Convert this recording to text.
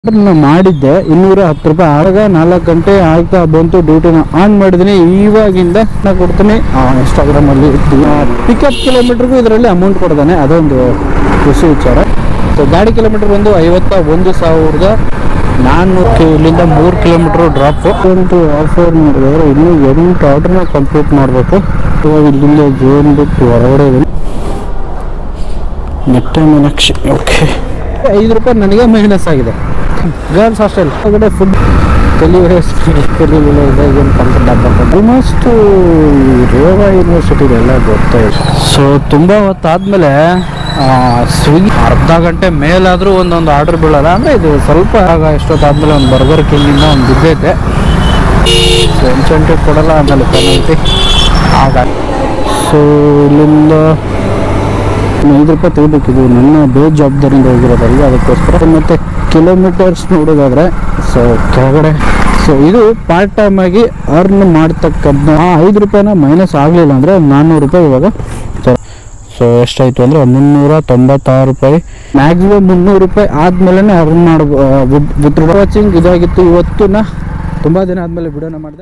ಮಾಡಿದ್ದೆ 210 ರೂಪಾಯಿ. ಆಗ 4 ಗಂಟೆ ಆಯ್ತಾ ಬಂತು, ಡ್ಯೂಟಿನ ಆನ್ ಮಾಡಿದ್ದೀನಿ. ಇವಾಗಿಂದ ನಾ ಕೊಡ್ತೀನಿ ಇನ್ಸ್ಟಾಗ್ರಾಮ್ ಅಲ್ಲಿ ಪಿಕಪ್ ಕಿಲೋಮೀಟರ್ಗೂ ಇದರಲ್ಲಿ ಅಮೌಂಟ್ ಕೊಡ್ತಾನೆ, ಅದೊಂದು ಖುಷಿ ವಿಚಾರ. ಸೊ ಗಾಡಿ ಕಿಲೋಮೀಟರ್ ಬಂದು 51,400. ಇಲ್ಲಿಂದ 3 ಕಿಲೋಮೀಟರ್ ಡ್ರಾಪ್. ಆಫರ್ ಮಾಡಿದ್ರೆ ಇನ್ನೂ 8 ಆರ್ಡರ್ನ ಕಂಪ್ಲೀಟ್ ಮಾಡಬೇಕು. ಇವಾಗ ಇಲ್ಲಿಂದ ಜೋನ್ ಬಿಟ್ಟು ಹೊರಗಡೆ ಇದೀನಿ. ನೆಟ್ಟೆ ಮೀನಾಕ್ಷಿ. ಓಕೆ, 5 ರೂಪಾಯಿ ನನಗೆ ಮೈನಸ್ ಆಗಿದೆ. ಗರ್ಲ್ಸ್ ಹಾಸ್ಟೆಲ್ ಹೊರಗಡೆ ಫುಡ್ ಆಲ್ಮೋಸ್ಟ್ ರೇವಾ ಯೂನಿವರ್ಸಿಟಿ ಎಲ್ಲ ಗೊತ್ತಾಯಿತು. ಸೊ ತುಂಬ ಹೊತ್ತಾದ್ಮೇಲೆ ಸ್ವಿಗ್ಗಿ ಅರ್ಧ ಗಂಟೆ ಮೇಲಾದರೂ ಒಂದೊಂದು ಆರ್ಡರ್ ಬೀಳಲ್ಲ. ಅಂದರೆ ಇದು ಸ್ವಲ್ಪ ಆಗ ಎಷ್ಟೊತ್ತಾದ್ಮೇಲೆ ಒಂದು ಬರ್ಗರ್ ಕಿಂಗಿಂದ ಒಂದು ಬಿದ್ದೈತೆ. ಸೊ ಇನ್ಸೆಂಟಿವ್ ಕೊಡಲ್ಲ ಆಮೇಲೆ ಪೆನಲ್ಟಿ ಆಗ. ಸೊ ಇಲ್ಲಿಂದ 5 ರೂಪಾಯಿ ತೆಗಿಬೇಕಿದು, ನನ್ನ ಬೇಜವಾಬ್ದಾರಿಯಿಂದ ಹೋಗಿರೋದಲ್ವ, ಅದಕ್ಕೋಸ್ಕರ. ಮತ್ತು ಕಿಲೋಮೀಟರ್ಸ್ ನೋಡೋದಾದ್ರೆ ಸೊ ಕೆಳಗಡೆ. ಸೊ ಇದು ಪಾರ್ಟ್ ಟೈಮ್ ಆಗಿ ಅರ್ನ್ ಮಾಡ್ತಕ್ಕಂಥ 5 ರೂಪಾಯಿನ ಮೈನಸ್ ಆಗಲಿಲ್ಲ ಅಂದರೆ 400 ರೂಪಾಯಿ ಇವಾಗ. ಸೊ ಎಷ್ಟಾಯಿತು ಅಂದರೆ 396 ರೂಪಾಯಿ. ಮ್ಯಾಕ್ಸಿಮಮ್ 300 ರೂಪಾಯಿ ಆದಮೇಲೆ ಅರ್ನ್ ಮಾಡ್ಬೋದು. ವಿತ್ ವಾಚಿಂಗ್ ಇದಾಗಿತ್ತು ಇವತ್ತು. ತುಂಬ ದಿನ ಆದಮೇಲೆ ವಿಡಿಯೋನ ಮಾಡಿದೆ.